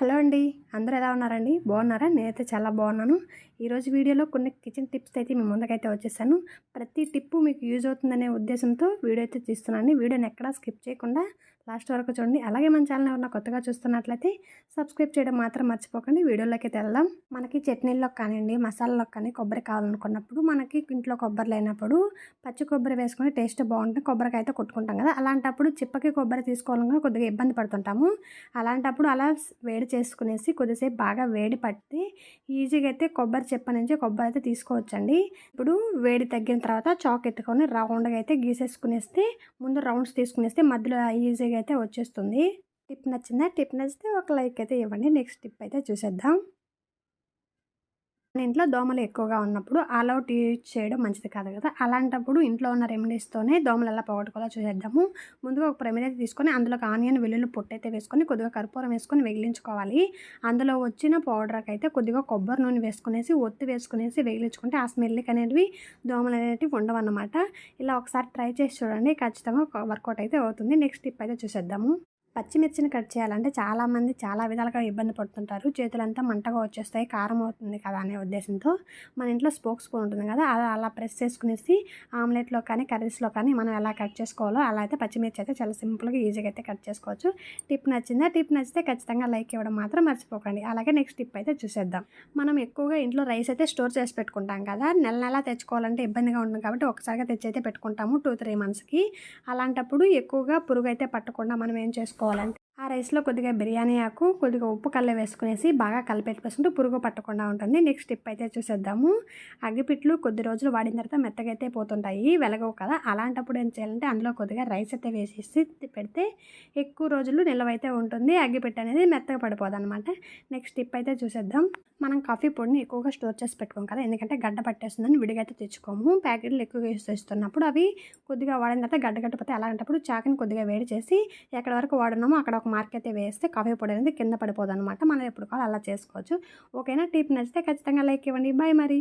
Hello అండి, అందరూ ఎలా ఉన్నారండి? బాగున్నారా? నేనైతే చాలా బాగున్నాను. ఈరోజు వీడియోలో కొన్ని కిచెన్ టిప్స్ అయితే మీ ముందుకైతే వచ్చేసాను. ప్రతి టిప్పు మీకు యూజ్ అవుతుందనే ఉద్దేశంతో వీడియో అయితే తీస్తున్నాను. వీడియోని ఎక్కడా స్కిప్ చేయకుండా లాస్ట్ వరకు చూడండి. అలాగే మన ఛానల్ ఎవరైనా కొత్తగా చూస్తున్నట్లయితే సబ్స్క్రైబ్ చేయడం మాత్రం మర్చిపోకండి. వీడియోలోకి అయితే వెళ్దాం. మనకి చట్నీల్లోకి కానివ్వండి, మసాలాలోకి కానీ కొబ్బరి కావాలనుకున్నప్పుడు, మనకి ఇంట్లో కొబ్బరి లేనప్పుడు పచ్చి కొబ్బరి వేసుకొని టేస్ట్ బాగుంటుంది. కొబ్బరికాయ అయితే కొట్టుకుంటాం కదా, అలాంటప్పుడు చిప్పకి కొబ్బరి తీసుకోవాలని కొద్దిగా ఇబ్బంది పడుతుంటాము. అలాంటప్పుడు అలా వేడి చేసుకునేసి కొద్దిసేపు బాగా వేడి పట్టి ఈజీగా అయితే కొబ్బరి చెప్ప నుంచి కొబ్బరి అయితే తీసుకోవచ్చండి. ఇప్పుడు వేడి తగ్గిన తర్వాత చాక్ ఎత్తుకొని రౌండ్గా అయితే గీసేసుకునేస్తే, ముందు రౌండ్స్ తీసుకునేస్తే మధ్యలో ఈజీగా అయితే వచ్చేస్తుంది. టిప్ నచ్చిందా? టిప్ నచ్చితే ఒక లైక్ అయితే ఇవ్వండి. నెక్స్ట్ టిప్ అయితే చూసేద్దాం. మన ఇంట్లో దోమలు ఎక్కువగా ఉన్నప్పుడు ఆల్ అవుట్ యూజ్ చేయడం మంచిది కాదు కదా, అలాంటప్పుడు ఇంట్లో ఉన్న రెమెడీస్తోనే దోమలు ఎలా పోగొట్టుకోవాలో చూసేద్దాము. ముందుగా ఒక ప్రమిద తీసుకొని అందులోకి ఆనియన్ వెల్లుల్లి పొట్టు అయితే వేసుకొని కొద్దిగా కర్పూరం వేసుకొని వెగిలించుకోవాలి. అందులో వచ్చిన పౌడర్కి అయితే కొద్దిగా కొబ్బరి నూనె వేసుకునేసి ఒత్తి వేసుకునేసి వెగిలించుకుంటే ఆ స్మెల్కి అనేవి దోమలు అనేవి ఉండవన్నమాట. ఇలా ఒకసారి ట్రై చేసి చూడండి, ఖచ్చితంగా వర్కౌట్ అయితే అవుతుంది. నెక్స్ట్ టిప్ అయితే చూసేద్దాము. పచ్చిమిర్చిని కట్ చేయాలంటే చాలామంది చాలా విధాలుగా ఇబ్బంది పడుతుంటారు. చేతులంతా మంటగా వచ్చేస్తాయి, కారం అవుతుంది కదా అనే ఉద్దేశంతో మన ఇంట్లో స్పోక్ స్పూన్ ఉంటుంది కదా, అది అలా ప్రెస్ చేసుకునేసి ఆమ్లెట్లో కానీ కర్రీస్లో కానీ మనం ఎలా కట్ చేసుకోవాలో అలా అయితే పచ్చిమిర్చి అయితే చాలా సింపుల్గా ఈజీగా అయితే కట్ చేసుకోవచ్చు. టిప్ నచ్చిందా? టిప్ నచ్చితే ఖచ్చితంగా లైక్ ఇవ్వడం మాత్రం మర్చిపోకండి. అలాగే నెక్స్ట్ టిప్ అయితే చూసేద్దాం. మనం ఎక్కువగా ఇంట్లో రైస్ అయితే స్టోర్ చేసి పెట్టుకుంటాం కదా, నెల నెల తెచ్చుకోవాలంటే ఇబ్బందిగా ఉంటుంది కాబట్టి ఒకసారిగా తెచ్చి అయితే పెట్టుకుంటాము 2-3 మంత్స్కి. అలాంటప్పుడు ఎక్కువగా పురుగు అయితే పట్టకుండా మనం ఏం చేసుకోవాలంటే ఆ రైస్లో కొద్దిగా బిర్యానీ ఆకు, కొద్దిగా ఉప్పు కల్ల వేసుకునేసి బాగా కలిపెట్టుకుంటూ పురుగు పట్టకుండా ఉంటుంది. నెక్స్ట్ టిప్ అయితే చూసేద్దాము. అగ్గిపిట్లు కొద్ది రోజులు వాడిన తర్వాత మెత్తగా అయితే పోతుంటాయి, వెలగవు కదా, అలాంటప్పుడు ఏం చేయాలంటే అందులో కొద్దిగా రైస్ అయితే వేసేసి పెడితే ఎక్కువ రోజులు నిల్వైతే ఉంటుంది. అగ్గిపెట్టు అనేది మెత్తగా పడిపోదు అనమాట. నెక్స్ట్ టిప్ అయితే చూసేద్దాం. మనం కాఫీ పొడిని ఎక్కువగా స్టోర్ చేసి పెట్టుకోం కదా, ఎందుకంటే గడ్డ పట్టేస్తుందని విడిగా అయితే తెచ్చుకోము. ప్యాకెట్లు ఎక్కువగా యూస్ చేస్తున్నప్పుడు అవి కొద్దిగా వాడిన తర్వాత గడ్డగట్టిపోతే, అలాంటప్పుడు చాకుని కొద్దిగా వేడి చేసి ఎక్కడ వరకు వాడున్నామో అక్కడ ఒక మార్క్ అయితే వేస్తే కాఫీ పొడి అనేది కింద పడిపోదు అనమాట. మనం ఎప్పుడు కావాలో అలా చేసుకోవచ్చు. ఓకేనా? టిప్ నచ్చితే ఖచ్చితంగా లైక్ ఇవ్వండి. బాయ్ మరి.